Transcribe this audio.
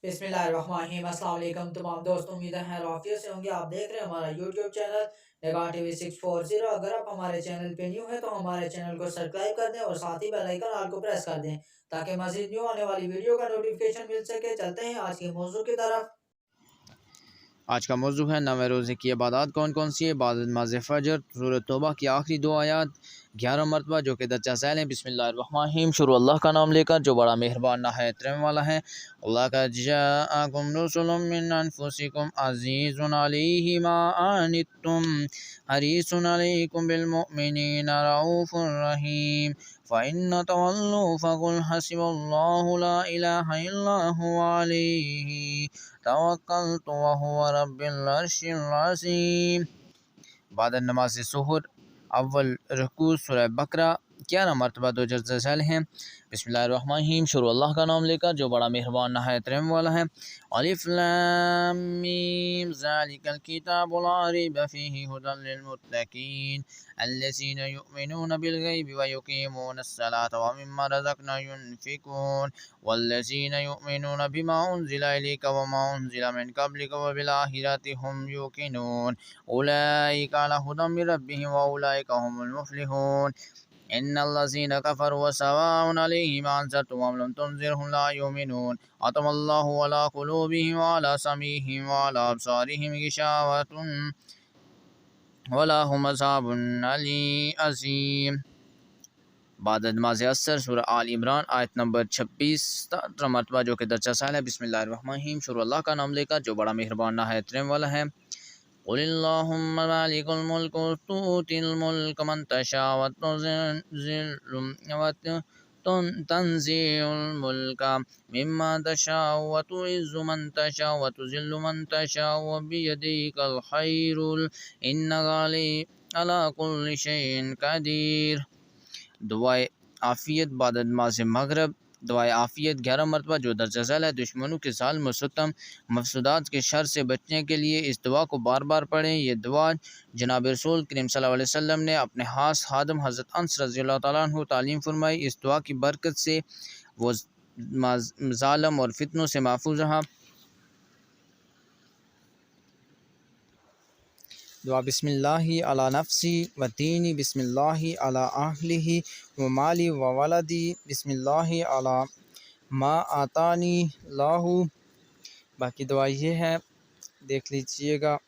बिस्मिल्लाहिर्रहमानिर्रहीम। अस्सलाम वालेकुम तमाम दोस्तों, उम्मीद है आफियत से होंगे। आप देख रहे हैं हमारा यूट्यूब चैनल निगाह टीवी 640। अगर आप हमारे चैनल पे न्यू है तो हमारे चैनल को सब्सक्राइब कर दें और साथ ही बेल आइकन ऑल को प्रेस कर दें ताकि मज़ीद न्यू आने वाली वीडियो का नोटिफिकेशन मिल सके। चलते हैं आज के मौजू की तरफ। आज का मौजू है नवे रोज़े की इबादत कौन कौन सी है। इबादत नमाज़ फ़जर सूरह तौबा की आखिरी दो आयत 11 मरतबा जो कि दर्जा झैल है। बिस्मिल्लाहिर्रहमानिर्रहीम। शुरू अल्लाह का नाम लेकर जो बड़ा मेहरबान नहायत रहम वाला है। अल्लाह का जाअकुम रसूलुम मिन अनफुसिकुम अज़ीज़ुन अलैहि मा अनित्तुम हरीसुन अलैकुम बिल मुमिनीना रऊफ़ुर रहीम फ़इन तवल्लू फ़कुल हस्बुल्लाहु ला इलाहा इल्ला हुवा अलैहि तवक्कलतु व हुवा रब्बिल अर्शिल अज़ीम। बाद नमाज सुहर अव्वल रुकू सूरह बकरा 11 मरतबा दो दर्जा झैल हैं। बिस्मिल्लाहिर्रहमानिर्रहीम। शुरू अल्लाह का नाम लेकर जो बड़ा मेहरबान नहायत रहम वाला है। अलिफ लाम मीम ज़ालिकल किताबु ला रैब फ़ीहि हुदल लिल मुत्तक़ीन अल्लज़ीना युमिनूना बिल गैबि व युक़ीमूनस सलाता व मिम्मा रज़क़नाहुम युनफ़िक़ून वल्लज़ीना युमिनूना बिमा उन्ज़िला इलैका व मा उन्ज़िला मिन क़ब्लिका व बिल आखिरति हुम युक़िनून उलाइका अला हुदम मिर रब्बिहिम व उलाइका हुमुल मुफ़्लिहून इन्नल्लज़ीना कफ़रू सवाउन अलैहिम अअन्ज़रतहुम लम तुनज़िरहुम ला युमिनून अतमल्लाहु अला क़ुलूबिहिम व अला समीहिम व अला अबसारिहिम गिशावतुन व लहुम अज़ाबुन अज़ीम। बाद नमाज असर सूरह आल इमरान आयत नंबर 26 17 मरतबा जो कि दर्जा साल है। बिस्मिल्लाहिर्रहमानिर्रहीम। शुरू अल्लाह का नाम लेकर जो बड़ा मेहरबान नहायत रहम वाला है। क़ुलिल्लाहुम्मा मालिकुल मुल्क तु'तिल मुल्क मन तशाअ व तंज़िउल मुल्क मिम्मा तशाअ व तुइज़्ज़ु मन तशाअ व तुज़िल्लु मन तशाअ व बियदिकल खैरुल इन्नका अला कुल्लि शैइन क़दीर। दुआए आफ़ियत बाद नमाज मगरिब दुआए आफ़ियत 11 मरतबा जो दर्जा झैल है। दुश्मनों के ज़ालिम सितम मफसूदात के शर से बचने के लिए इस दुआ को बार बार पढ़ें। ये दुआ जनाब रसूल करीम सल्लल्लाहु अलैहि वसल्लम ने अपने खास खादम हज़रत अनस रज़ियल्लाहु तआला अन्हु तालीम फरमाई। इस दुआ की बरकत से वो ज़ालिम और फितनों से महफूज रहा। दुआ बिस्मिल्लाहि अला नफ्सी व दीनी बिस्मिल्लाहि अला अहलिही व माली व वलदी बिस्मिल्लाहि अला मा आतानी लाहू। बाकी दुआ ये है, देख लीजिएगा।